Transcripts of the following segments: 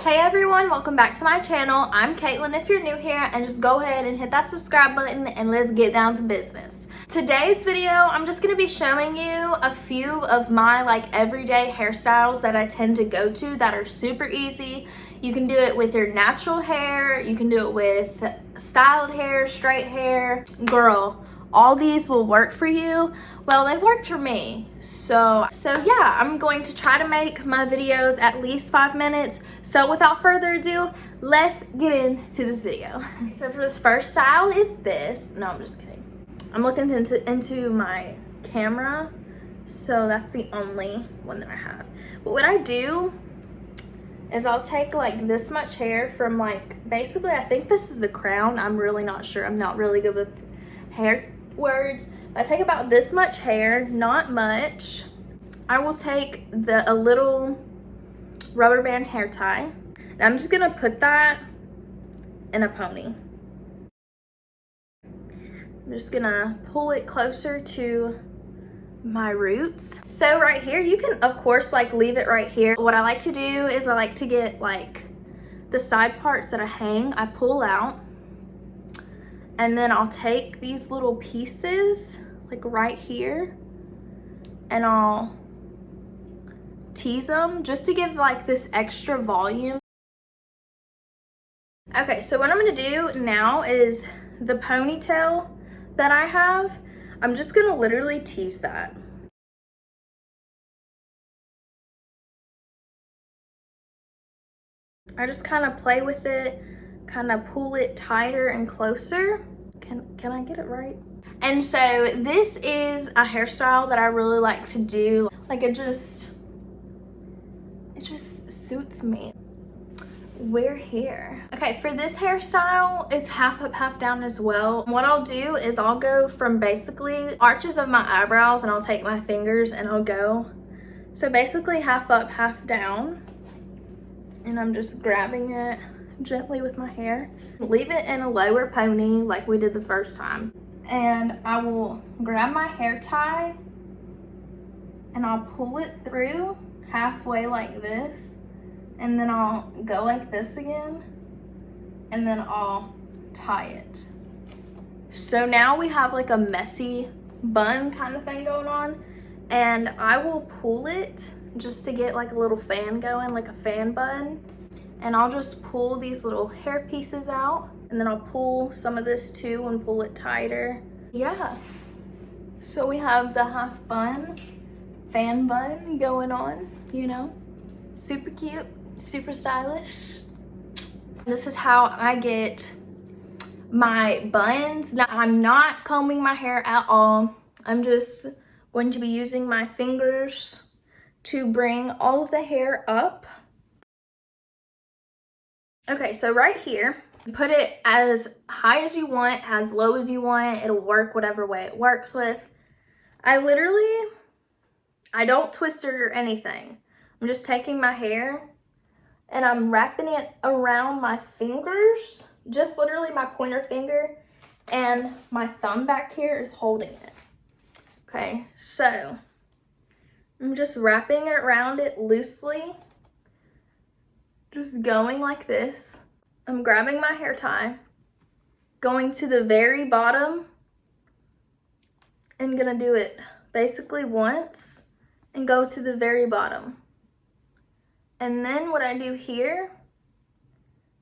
Hey everyone, welcome back to my channel. I'm Caitlin if you're new here, and just go ahead and hit that subscribe button and let's get down to business. Today's video, I'm just going to be showing you a few of my everyday hairstyles that I tend to go to that are super easy. You can do it with your natural hair, you can do it with styled hair, straight hair. Girl, all these will work for you. Well, they've worked for me. So yeah, I'm going to try to make my videos at least 5 minutes. So without further ado, let's get into this video. So for this first style is this. No, I'm just kidding. I'm looking into my camera, so that's the only one that I have. But what I do is I'll take this much hair from basically I think this is the crown. I'm really not sure. I'm not really good with hair words. I take about this much hair, not much. I will take a little rubber band hair tie, and I'm just gonna put that in a pony. I'm just gonna pull it closer to my roots. So right here, you can of course leave it right here. What I like to do is I like to get the side parts that I hang, I pull out, and then I'll take these little pieces right here and I'll tease them just to give this extra volume. Okay, so what I'm gonna do now is the ponytail that I have, I'm just gonna literally tease that. I just kind of play with it, kind of pull it tighter and closer. Can I get it right? And so this is a hairstyle that I really like to do. It just suits me. We're here. Okay, for this hairstyle, it's half up, half down as well. What I'll do is I'll go from basically arches of my eyebrows, and I'll take my fingers and I'll go. So basically half up, half down. And I'm just grabbing it gently with my hair. Leave it in a lower pony like we did the first time. And I will grab my hair tie and I'll pull it through halfway like this. And then I'll go like this again. And then I'll tie it. So now we have a messy bun kind of thing going on. And I will pull it just to get a little fan going, like a fan bun. And I'll just pull these little hair pieces out, and then I'll pull some of this too and pull it tighter. Yeah, so we have the half bun, fan bun going on, you know, super cute, super stylish. This is how I get my buns. Now, I'm not combing my hair at all. I'm just going to be using my fingers to bring all of the hair up. Okay, so right here, put it as high as you want, as low as you want. It'll work whatever way it works with. I don't twist it or anything. I'm just taking my hair and I'm wrapping it around my fingers, just literally my pointer finger, and my thumb back here is holding it. Okay, so I'm just wrapping it around it loosely. Just going like this. I'm grabbing my hair tie, going to the very bottom, and gonna do it basically once and go to the very bottom. And then what I do here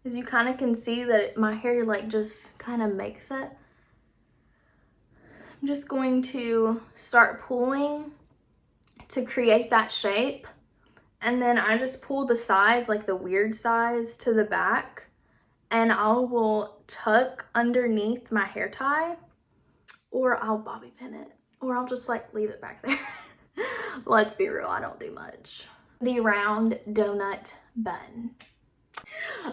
is you kind of can see that my hair just kind of makes it. I'm just going to start pulling to create that shape. And then I just pull the sides, the weird sides, to the back. And I will tuck underneath my hair tie. Or I'll bobby pin it. Or I'll just leave it back there. Let's be real, I don't do much. The round donut bun.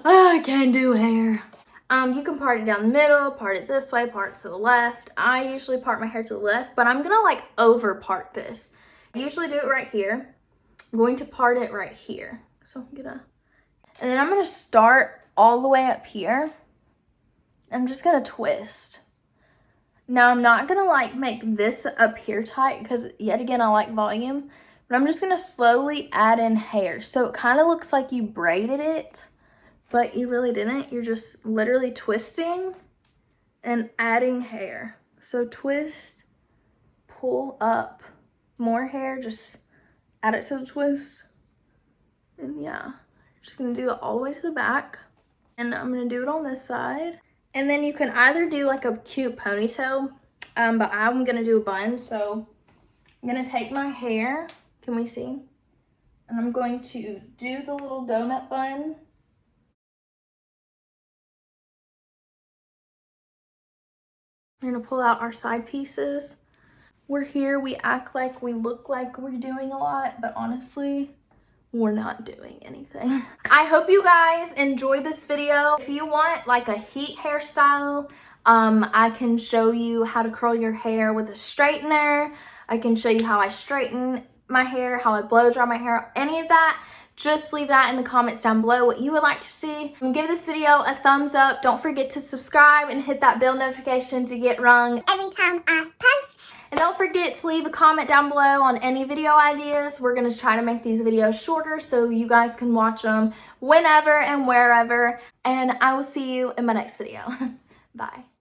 I can do hair. You can part it down the middle, part it this way, part to the left. I usually part my hair to the left, but I'm gonna over part this. I usually do it right here. I'm going to part it right here. So and then I'm gonna start all the way up here. I'm just gonna twist. Now I'm not gonna make this up here tight because yet again I like volume, but I'm just gonna slowly add in hair. So it kind of looks like you braided it, but you really didn't. You're just literally twisting and adding hair. So twist, pull up, more hair, just add it to the twist. And yeah, just gonna do it all the way to the back. And I'm gonna do it on this side. And then you can either do like a cute ponytail, but I'm gonna do a bun. So I'm gonna take my hair, can we see? And I'm going to do the little donut bun. We're gonna pull out our side pieces. We're here, we act like we look like we're doing a lot, but honestly, we're not doing anything. I hope you guys enjoyed this video. If you want like a heat hairstyle, I can show you how to curl your hair with a straightener. I can show you how I straighten my hair, how I blow dry my hair, any of that. Just leave that in the comments down below what you would like to see. And give this video a thumbs up. Don't forget to subscribe and hit that bell notification to get rung every time I post. And don't forget to leave a comment down below on any video ideas. We're going to try to make these videos shorter so you guys can watch them whenever and wherever. And I will see you in my next video. Bye.